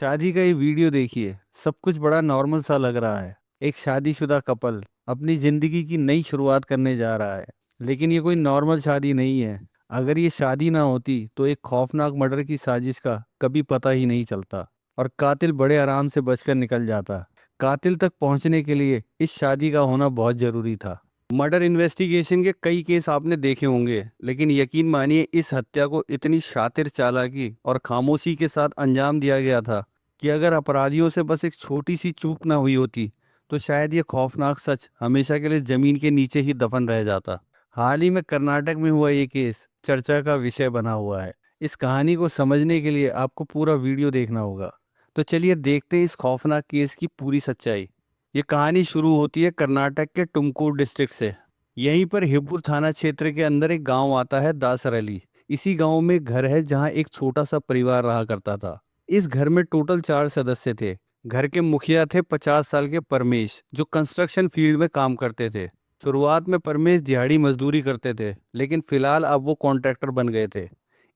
शादी का ये वीडियो देखिए। सब कुछ बड़ा नॉर्मल सा लग रहा है। एक शादीशुदा कपल अपनी जिंदगी की नई शुरुआत करने जा रहा है। लेकिन ये कोई नॉर्मल शादी नहीं है। अगर ये शादी ना होती तो एक खौफनाक मर्डर की साजिश का कभी पता ही नहीं चलता और कातिल बड़े आराम से बचकर निकल जाता। कातिल तक पहुंचने के लिए इस शादी का होना बहुत जरूरी था। मर्डर इन्वेस्टिगेशन के कई केस आपने देखे होंगे, लेकिन यकीन मानिए इस हत्या को इतनी शातिर चालाकी और खामोशी के साथ अंजाम दिया गया था कि अगर अपराधियों से बस एक छोटी सी चूक ना हुई होती तो शायद ये खौफनाक सच हमेशा के लिए जमीन के नीचे ही दफन रह जाता। हाल ही में कर्नाटक में हुआ ये केस चर्चा का विषय बना हुआ है। इस कहानी को समझने के लिए आपको पूरा वीडियो देखना होगा। तो चलिए देखते हैं इस खौफनाक केस की पूरी सच्चाई। ये कहानी शुरू होती है कर्नाटक के टुमकुर डिस्ट्रिक्ट से। यहीं पर हिब्बूर थाना क्षेत्र के अंदर एक गांव आता है दासरली। इसी गांव में एक घर है जहां एक छोटा सा परिवार रहा करता था। इस घर में टोटल 4 सदस्य थे। घर के मुखिया थे 50 साल के परमेश, जो कंस्ट्रक्शन फील्ड में काम करते थे। शुरुआत में परमेश दिहाड़ी मजदूरी करते थे, लेकिन फिलहाल अब वो कॉन्ट्रैक्टर बन गए थे।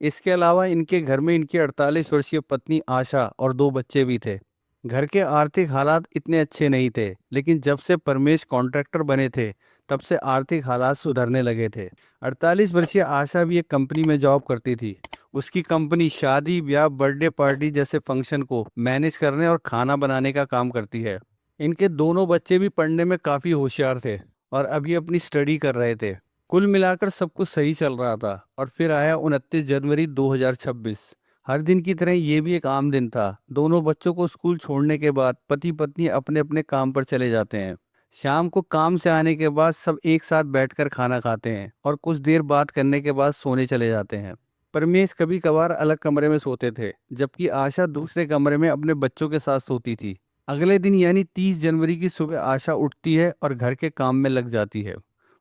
इसके अलावा इनके घर में इनकी 48 वर्षीय पत्नी आशा और 2 बच्चे भी थे। घर के आर्थिक हालात इतने अच्छे नहीं थे, लेकिन जब से परमेश कॉन्ट्रैक्टर बने थे तब से आर्थिक हालात सुधरने लगे थे। 48 वर्षीय आशा भी एक कंपनी में जॉब करती थी। उसकी कंपनी शादी ब्याह बर्थडे पार्टी जैसे फंक्शन को मैनेज करने और खाना बनाने का काम करती है। इनके दोनों बच्चे भी पढ़ने में काफ़ी होशियार थे और अभी अपनी स्टडी कर रहे थे। कुल मिलाकर सब कुछ सही चल रहा था और फिर आया 29 जनवरी 2026। हर दिन की तरह ये भी एक आम दिन था। दोनों बच्चों को स्कूल छोड़ने के बाद पति पत्नी अपने अपने काम पर चले जाते हैं। शाम को काम से आने के बाद सब एक साथ बैठकर खाना खाते हैं और कुछ देर बात करने के बाद सोने चले जाते हैं। परमेश कभी कभार अलग कमरे में सोते थे, जबकि आशा दूसरे कमरे में अपने बच्चों के साथ सोती थी। अगले दिन यानी 30 जनवरी की सुबह आशा उठती है और घर के काम में लग जाती है।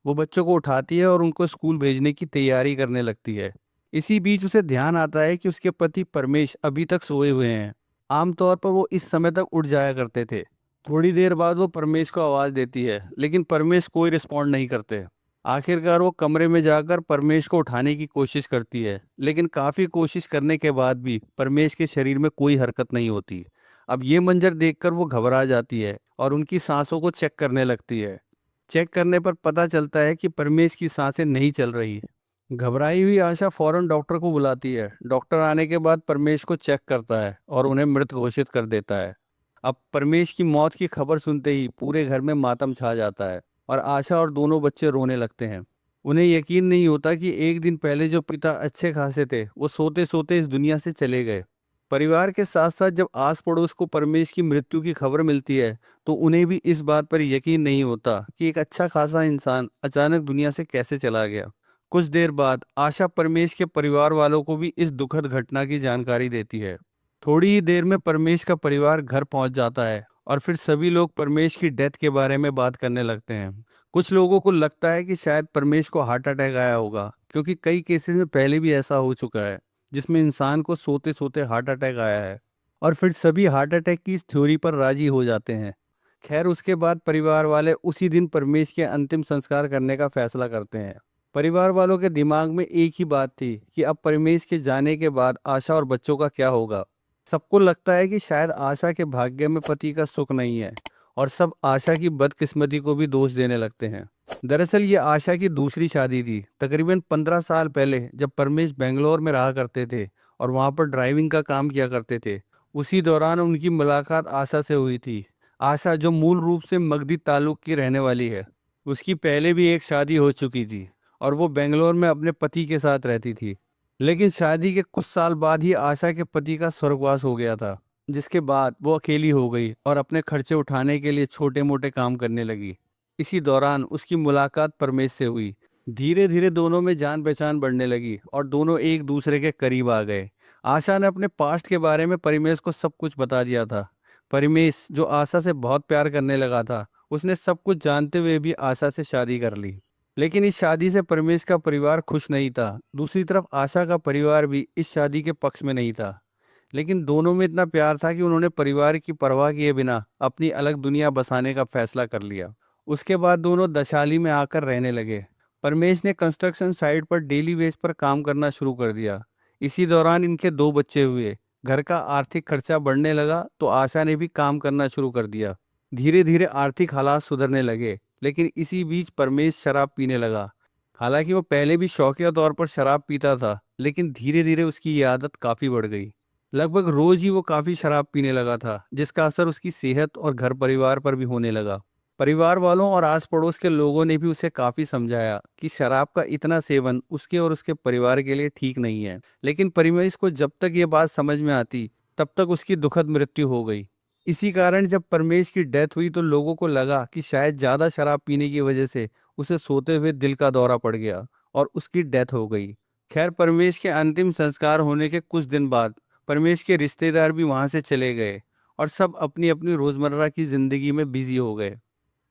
वो बच्चों को उठाती है और उनको स्कूल भेजने की तैयारी करने लगती है। इसी बीच उसे ध्यान आता है कि उसके पति परमेश अभी तक सोए हुए हैं। आमतौर पर वो इस समय तक उठ जाया करते थे। थोड़ी देर बाद वो परमेश को आवाज़ देती है, लेकिन परमेश कोई रिस्पॉन्ड नहीं करते। आखिरकार वो कमरे में जाकर परमेश को उठाने की कोशिश करती है, लेकिन काफ़ी कोशिश करने के बाद भी परमेश के शरीर में कोई हरकत नहीं होती। अब ये मंजर देखकर वो घबरा जाती है और उनकी सांसों को चेक करने लगती है। चेक करने पर पता चलता है कि परमेश की सांसें नहीं चल रही। घबराई हुई आशा फौरन डॉक्टर को बुलाती है। डॉक्टर आने के बाद परमेश को चेक करता है और उन्हें मृत घोषित कर देता है। अब परमेश की मौत की खबर सुनते ही पूरे घर में मातम छा जाता है और आशा और दोनों बच्चे रोने लगते हैं। उन्हें यकीन नहीं होता कि एक दिन पहले जो पिता अच्छे खासे थे वो सोते सोते इस दुनिया से चले गए। परिवार के साथ साथ जब आस पड़ोस को परमेश की मृत्यु की खबर मिलती है तो उन्हें भी इस बात पर यकीन नहीं होता कि एक अच्छा खासा इंसान अचानक दुनिया से कैसे चला गया। कुछ देर बाद आशा परमेश के परिवार वालों को भी इस दुखद घटना की जानकारी देती है। थोड़ी ही देर में परमेश का परिवार घर पहुंच जाता है और फिर सभी लोग परमेश की डेथ के बारे में बात करने लगते हैं। कुछ लोगों को लगता है कि शायद परमेश को हार्ट अटैक आया होगा, क्योंकि कई केसेस में पहले भी ऐसा हो चुका है जिसमें इंसान को सोते सोते हार्ट अटैक आया है। और फिर सभी हार्ट अटैक की इस थ्योरी पर राजी हो जाते हैं। खैर, उसके बाद परिवार वाले उसी दिन परमेश के अंतिम संस्कार करने का फैसला करते हैं। परिवार वालों के दिमाग में एक ही बात थी कि अब परमेश के जाने के बाद आशा और बच्चों का क्या होगा। सबको लगता है कि शायद आशा के भाग्य में पति का सुख नहीं है और सब आशा की बदकिस्मती को भी दोष देने लगते हैं। दरअसल ये आशा की दूसरी शादी थी। तकरीबन 15 साल पहले जब परमेश बेंगलोर में रहा करते थे और वहाँ पर ड्राइविंग का काम किया करते थे, उसी दौरान उनकी मुलाकात आशा से हुई थी। आशा, जो मूल रूप से मगधी तालुक की रहने वाली है, उसकी पहले भी एक शादी हो चुकी थी और वो बेंगलोर में अपने पति के साथ रहती थी। लेकिन शादी के कुछ साल बाद ही आशा के पति का स्वर्गवास हो गया था, जिसके बाद वो अकेली हो गई और अपने खर्चे उठाने के लिए छोटे मोटे काम करने लगी। इसी दौरान उसकी मुलाकात परमेश से हुई। धीरे धीरे दोनों में जान पहचान बढ़ने लगी और दोनों एक दूसरे के करीब आ गए। आशा ने अपने पास्ट के बारे में परमेश को सब कुछ बता दिया था। परमेश, जो आशा से बहुत प्यार करने लगा था, उसने सब कुछ जानते हुए भी आशा से शादी कर ली। लेकिन इस शादी से परमेश का परिवार खुश नहीं था। दूसरी तरफ आशा का परिवार भी इस शादी के पक्ष में नहीं था। लेकिन दोनों में इतना प्यार था कि उन्होंने परिवार की परवाह किए बिना अपनी अलग दुनिया बसाने का फैसला कर लिया। उसके बाद दोनों दशाली में आकर रहने लगे। परमेश ने कंस्ट्रक्शन साइट पर डेली बेस पर काम करना शुरू कर दिया। इसी दौरान इनके 2 बच्चे हुए, घर का आर्थिक खर्चा बढ़ने लगा तो आशा ने भी काम करना शुरू कर दिया। धीरे धीरे आर्थिक हालात सुधरने लगे, लेकिन इसी बीच परमेश शराब पीने लगा। हालांकि वो पहले भी शौकिया तौर पर शराब पीता था, लेकिन धीरे धीरे उसकी ये आदत काफी बढ़ गई। लगभग रोज ही वो काफी शराब पीने लगा था, जिसका असर उसकी सेहत और घर परिवार पर भी होने लगा। परिवार वालों और आस पड़ोस के लोगों ने भी उसे काफी समझाया कि शराब का इतना सेवन उसके और उसके परिवार के लिए ठीक नहीं है, लेकिन परमेश को जब तक ये बात समझ में आती तब तक उसकी दुखद मृत्यु हो गई। इसी कारण जब परमेश की डेथ हुई तो लोगों को लगा कि शायद ज्यादा शराब पीने की वजह से उसे सोते हुए दिल का दौरा पड़ गया और उसकी डेथ हो गई। खैर, परमेश के अंतिम संस्कार होने के कुछ दिन बाद परमेश के रिश्तेदार भी वहां से चले गए और सब अपनी अपनी रोजमर्रा की जिंदगी में बिजी हो गए।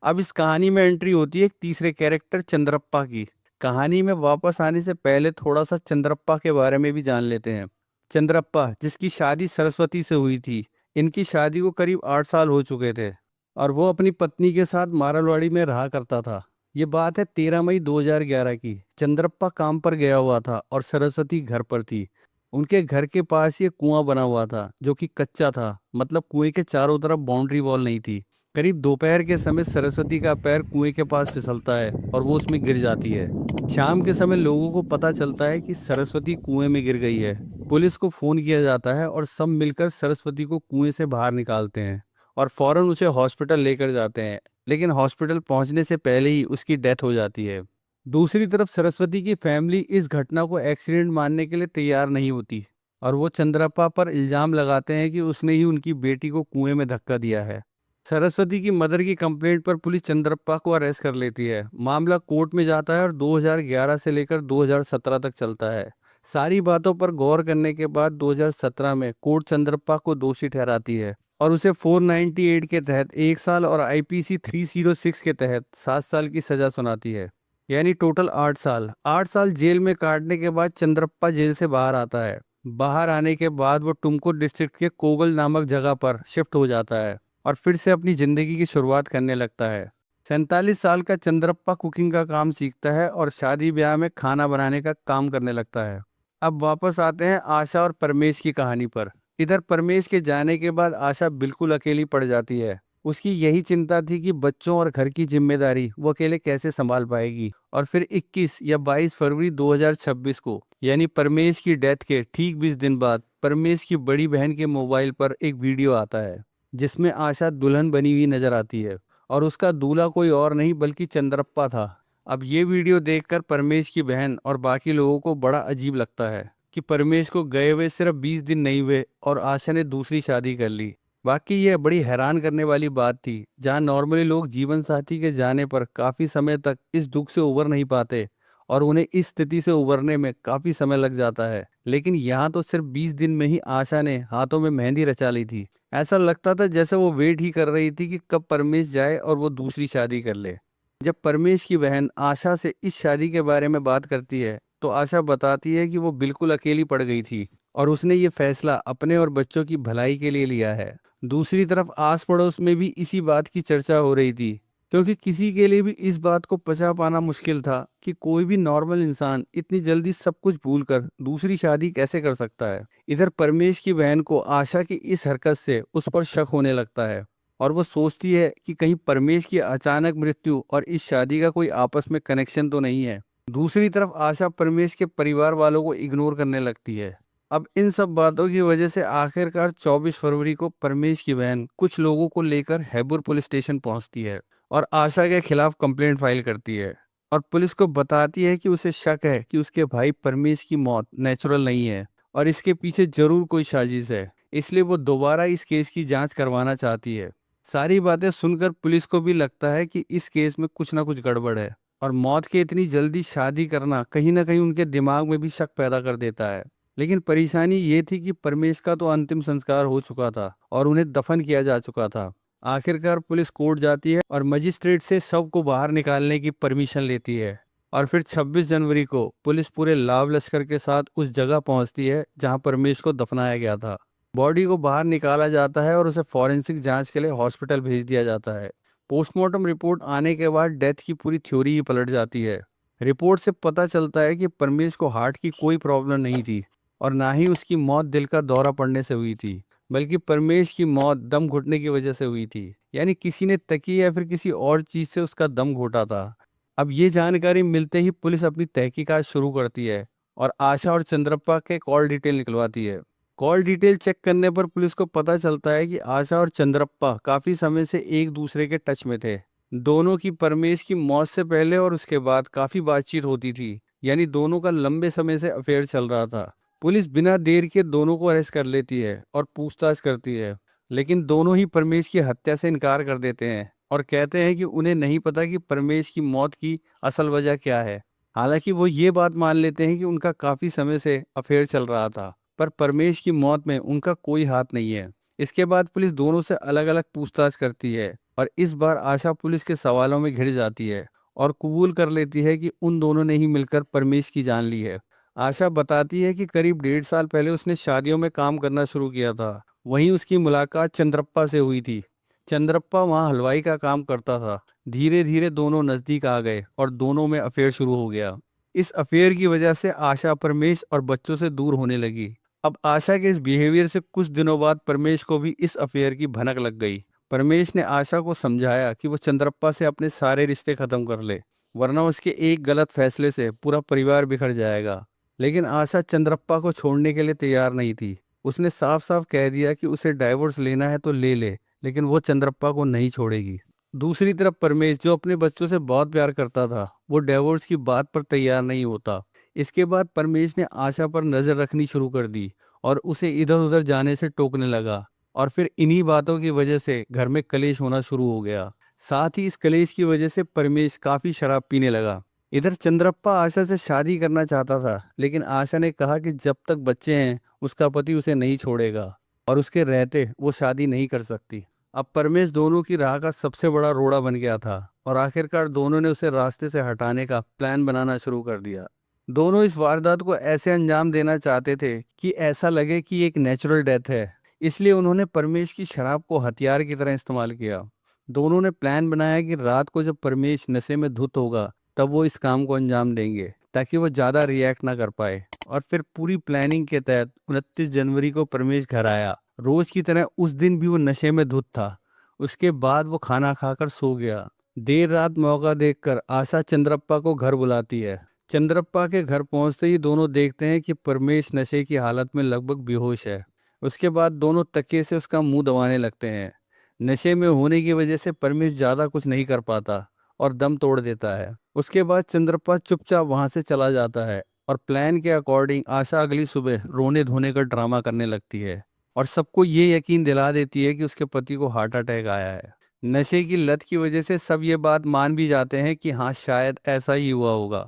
अब इस कहानी में एंट्री होती है एक तीसरे कैरेक्टर चंद्रप्पा की। कहानी में वापस आने से पहले थोड़ा सा चंद्रप्पा के बारे में भी जान लेते हैं। चंद्रप्पा, जिसकी शादी सरस्वती से हुई थी, इनकी शादी को करीब 8 साल हो चुके थे और वो अपनी पत्नी के साथ मारलवाड़ी में रहा करता था। ये बात है 13 मई 2011 की। चंद्रप्पा काम पर गया हुआ था और सरस्वती घर पर थी। उनके घर के पास ये कुआं बना हुआ था जो कि कच्चा था, मतलब कुएं के चारों तरफ बाउंड्री वॉल नहीं थी। करीब दोपहर के समय सरस्वती का पैर कुएं के पास फिसलता है और वो उसमें गिर जाती है। शाम के समय लोगों को पता चलता है कि सरस्वती कुएं में गिर गई है। पुलिस को फोन किया जाता है और सब मिलकर सरस्वती को कुएं से बाहर निकालते हैं और फौरन उसे हॉस्पिटल लेकर जाते हैं, लेकिन हॉस्पिटल पहुंचने से पहले ही उसकी डेथ हो जाती है। दूसरी तरफ सरस्वती की फैमिली इस घटना को एक्सीडेंट मानने के लिए तैयार नहीं होती और वो चंद्रप्पा पर इल्जाम लगाते हैं कि उसने ही उनकी बेटी को कुएं में धक्का दिया है। सरस्वती की मदर की कंप्लेंट पर पुलिस चंद्रप्पा को अरेस्ट कर लेती है। मामला कोर्ट में जाता है और 2011 से लेकर 2017 तक चलता है। सारी बातों पर गौर करने के बाद 2017 में कोर्ट चंद्रप्पा को दोषी ठहराती है और उसे 498 के तहत 1 साल और आईपीसी 306 के तहत 7 साल की सजा सुनाती है, यानी टोटल 8 साल। 8 साल जेल में काटने के बाद चंद्रप्पा जेल से बाहर आता है। बाहर आने के बाद वो टुमकुर डिस्ट्रिक्ट के कोगल नामक जगह पर शिफ्ट हो जाता है और फिर से अपनी जिंदगी की शुरुआत करने लगता है। 47 साल का चंद्रप्पा कुकिंग का काम सीखता है और शादी ब्याह में खाना बनाने का काम करने लगता है। अब वापस आते हैं आशा और परमेश की कहानी पर। इधर परमेश के जाने के बाद आशा बिल्कुल अकेली पड़ जाती है। उसकी यही चिंता थी कि बच्चों और घर की जिम्मेदारी वो अकेले कैसे संभाल पाएगी। और फिर 21 या 22 फरवरी 2026 को, यानी परमेश की डेथ के ठीक 20 दिन बाद, परमेश की बड़ी बहन के मोबाइल पर एक वीडियो आता है जिसमें आशा दुल्हन बनी हुई नजर आती है और उसका दूल्हा कोई और नहीं बल्कि चंद्रप्पा था। अब ये वीडियो देखकर परमेश की बहन और बाकी लोगों को बड़ा अजीब लगता है कि परमेश को गए हुए सिर्फ 20 दिन नहीं हुए और आशा ने दूसरी शादी कर ली। बाकी ये बड़ी हैरान करने वाली बात थी, जहाँ नॉर्मली लोग जीवन साथी के जाने पर काफी समय तक इस दुख से उबर नहीं पाते और उन्हें इस स्थिति से उबरने में काफी समय लग जाता है, लेकिन यहाँ तो सिर्फ 20 दिन में ही आशा ने हाथों में मेहंदी रचा ली थी। ऐसा लगता था जैसे वो वेट ही कर रही थी कि कब परमेश जाए और वो दूसरी शादी कर ले। जब परमेश की बहन आशा से इस शादी के बारे में बात करती है तो आशा बताती है कि वो बिल्कुल अकेली पड़ गई थी और उसने ये फैसला अपने और बच्चों की भलाई के लिए लिया है। दूसरी तरफ आस पड़ोस में भी इसी बात की चर्चा हो रही थी, क्योंकि किसी के लिए भी इस बात को पचा पाना मुश्किल था कि कोई भी नॉर्मल इंसान इतनी जल्दी सब कुछ भूलकर दूसरी शादी कैसे कर सकता है। इधर परमेश की बहन को आशा की इस हरकत से उस पर शक होने लगता है और वो सोचती है कि कहीं परमेश की अचानक मृत्यु और इस शादी का कोई आपस में कनेक्शन तो नहीं है। दूसरी तरफ आशा परमेश के परिवार वालों को इग्नोर करने लगती है। अब इन सब बातों की वजह से आखिरकार 24 फरवरी को परमेश की बहन कुछ लोगों को लेकर हैबुर पुलिस स्टेशन पहुंचती है और आशा के खिलाफ कंप्लेंट फाइल करती है और पुलिस को बताती है कि उसे शक है कि उसके भाई परमेश की मौत नेचुरल नहीं है और इसके पीछे जरूर कोई साजिश है, इसलिए वो दोबारा इस केस की जांच करवाना चाहती है। सारी बातें सुनकर पुलिस को भी लगता है कि इस केस में कुछ ना कुछ गड़बड़ है और मौत के इतनी जल्दी शादी करना कहीं ना कहीं उनके दिमाग में भी शक पैदा कर देता है। लेकिन परेशानी ये थी कि परमेश का तो अंतिम संस्कार हो चुका था और उन्हें दफन किया जा चुका था। आखिरकार पुलिस कोर्ट जाती है और मजिस्ट्रेट से शव को बाहर निकालने की परमिशन लेती है और फिर 26 जनवरी को पुलिस पूरे लाव लश्कर के साथ उस जगह पहुंचती है जहां परमेश को दफनाया गया था। बॉडी को बाहर निकाला जाता है और उसे फॉरेंसिक जांच के लिए हॉस्पिटल भेज दिया जाता है। पोस्टमार्टम रिपोर्ट आने के बाद डेथ की पूरी थ्योरी ही पलट जाती है। रिपोर्ट से पता चलता है कि परमेश को हार्ट की कोई प्रॉब्लम नहीं थी, और ना ही उसकी मौत दिल का दौरा पड़ने से हुई थी, बल्कि परमेश की मौत दम घुटने की वजह से हुई थी। यानी किसी ने तकिए या फिर किसी और चीज से उसका दम घोटा था। अब ये जानकारी मिलते ही पुलिस अपनी तहकीकात शुरू करती है और आशा और चंद्रप्पा के कॉल डिटेल निकलवाती है। कॉल डिटेल चेक करने पर पुलिस को पता चलता है कि आशा और चंद्रप्पा काफी समय से एक दूसरे के टच में थे। दोनों की परमेश की मौत से पहले और उसके बाद काफी बातचीत होती थी। यानी दोनों का लंबे समय से अफेयर चल रहा था। पुलिस बिना देर के दोनों को अरेस्ट कर लेती है और पूछताछ करती है, लेकिन दोनों ही परमेश की हत्या से इनकार कर देते हैं और कहते हैं कि उन्हें नहीं पता कि परमेश की मौत की असल वजह क्या है। हालांकि वो ये बात मान लेते हैं कि उनका काफी समय से अफेयर चल रहा था, पर परमेश की मौत में उनका कोई हाथ नहीं है। इसके बाद पुलिस दोनों से अलग अलग पूछताछ करती है और इस बार आशा पुलिस के सवालों में घिर जाती है और कबूल कर लेती है कि उन दोनों ने ही मिलकर परमेश की जान ली है। आशा बताती है कि करीब 1.5 साल पहले उसने शादियों में काम करना शुरू किया था। वहीं उसकी मुलाकात चंद्रप्पा से हुई थी। चंद्रप्पा वहां हलवाई का काम करता था। धीरे धीरे दोनों नजदीक आ गए और दोनों में अफेयर शुरू हो गया। इस अफेयर की वजह से आशा परमेश और बच्चों से दूर होने लगी। अब आशा के इस बिहेवियर से कुछ दिनों बाद परमेश को भी इस अफेयर की भनक लग गई। परमेश ने आशा को समझाया कि वो चंद्रप्पा से अपने सारे रिश्ते खत्म कर ले, वरना उसके एक गलत फैसले से पूरा परिवार बिखर जाएगा। लेकिन आशा चंद्रप्पा को छोड़ने के लिए तैयार नहीं थी। उसने साफ साफ कह दिया कि उसे डाइवोर्स लेना है तो ले ले, लेकिन वो चंद्रप्पा को नहीं छोड़ेगी। दूसरी तरफ परमेश, जो अपने बच्चों से बहुत प्यार करता था, वो डाइवोर्स की बात पर तैयार नहीं होता। इसके बाद परमेश ने आशा पर नजर रखनी शुरू कर दी और उसे इधर उधर जाने से टोकने लगा। और फिर इन्हीं बातों की वजह से घर में कलेश होना शुरू हो गया। साथ ही इस कलेश की वजह से परमेश काफी शराब पीने लगा। इधर चंद्रप्पा आशा से शादी करना चाहता था, लेकिन आशा ने कहा कि जब तक बच्चे हैं उसका पति उसे नहीं छोड़ेगा और उसके रहते वो शादी नहीं कर सकती। अब परमेश दोनों की राह का सबसे बड़ा रोड़ा बन गया था और आखिरकार दोनों ने उसे रास्ते से हटाने का प्लान बनाना शुरू कर दिया। दोनों इस वारदात को ऐसे अंजाम देना चाहते थे कि ऐसा लगे कि एक नेचुरल डेथ है। इसलिए उन्होंने परमेश की शराब को हथियार की तरह इस्तेमाल किया। दोनों ने प्लान बनाया कि रात को जब परमेश नशे में धुत होगा तब वो इस काम को अंजाम देंगे, ताकि वो ज्यादा रिएक्ट ना कर पाए। और फिर पूरी प्लानिंग के तहत 29 जनवरी को परमेश घर आया। रोज की तरह उस दिन भी वो नशे में धुत था। उसके बाद वो खाना खाकर सो गया। देर रात मौका देखकर आशा चंद्रप्पा को घर बुलाती है। चंद्रप्पा के घर पहुंचते ही दोनों देखते हैं कि परमेश नशे की हालत में लगभग बेहोश है। उसके बाद दोनों तकिए से उसका मुंह दबाने लगते हैं। नशे में होने की वजह से परमेश ज्यादा कुछ नहीं कर पाता और दम तोड़ देता है। उसके बाद चंद्रप्पा चुपचाप वहां से चला जाता है और प्लान के अकॉर्डिंग आशा अगली सुबह रोने धोने का ड्रामा करने लगती है और सबको ये यकीन दिला देती है कि उसके पति को हार्ट अटैक आया है। नशे की लत की वजह से सब ये बात मान भी जाते हैं कि हाँ, शायद ऐसा ही हुआ होगा,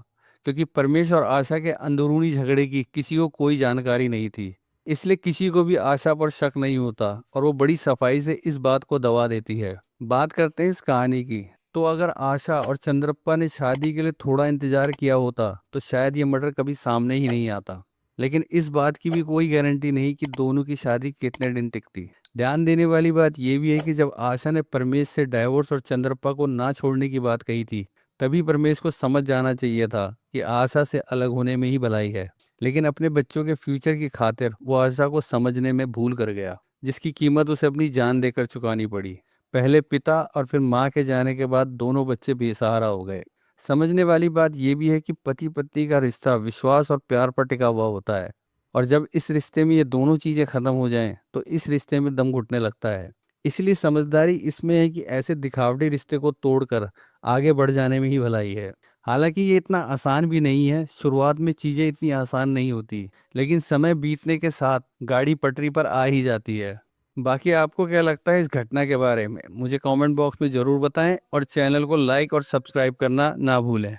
क्योंकि परमेश और आशा के अंदरूनी झगड़े की किसी को कोई जानकारी नहीं थी। इसलिए किसी को भी आशा पर शक नहीं होता और वो बड़ी सफाई से इस बात को दबा देती है। बात करते हैं इस कहानी की। तो अगर आशा और चंद्रप्पा ने शादी के लिए थोड़ा इंतजार किया होता तो शायद ये मर्डर कभी सामने ही नहीं आता। लेकिन इस बात की भी कोई गारंटी नहीं कि दोनों की शादी कितने दिन टिकती। ध्यान देने वाली बात यह भी है कि जब आशा ने परमेश से डाइवोर्स और चंद्रप्पा को ना छोड़ने की बात कही थी, तभी परमेश को समझ जाना चाहिए था कि आशा से अलग होने में ही भलाई है। लेकिन अपने बच्चों के फ्यूचर की खातिर वो आशा को समझने में भूल कर गया, जिसकी कीमत उसे अपनी जान देकर चुकानी पड़ी। पहले पिता और फिर माँ के जाने के बाद दोनों बच्चे बेसहारा हो गए। समझने वाली बात यह भी है कि पति पत्नी का रिश्ता विश्वास और प्यार पर टिका हुआ होता है, और जब इस रिश्ते में ये दोनों चीजें खत्म हो जाएं तो इस रिश्ते में दम घुटने लगता है। इसलिए समझदारी इसमें है कि ऐसे दिखावटी रिश्ते को तोड़कर आगे बढ़ जाने में ही भलाई है। हालांकि ये इतना आसान भी नहीं है। शुरुआत में चीजें इतनी आसान नहीं होती, लेकिन समय बीतने के साथ गाड़ी पटरी पर आ ही जाती है। बाकी आपको क्या लगता है इस घटना के बारे में, मुझे कमेंट बॉक्स में जरूर बताएं और चैनल को लाइक और सब्सक्राइब करना ना भूलें।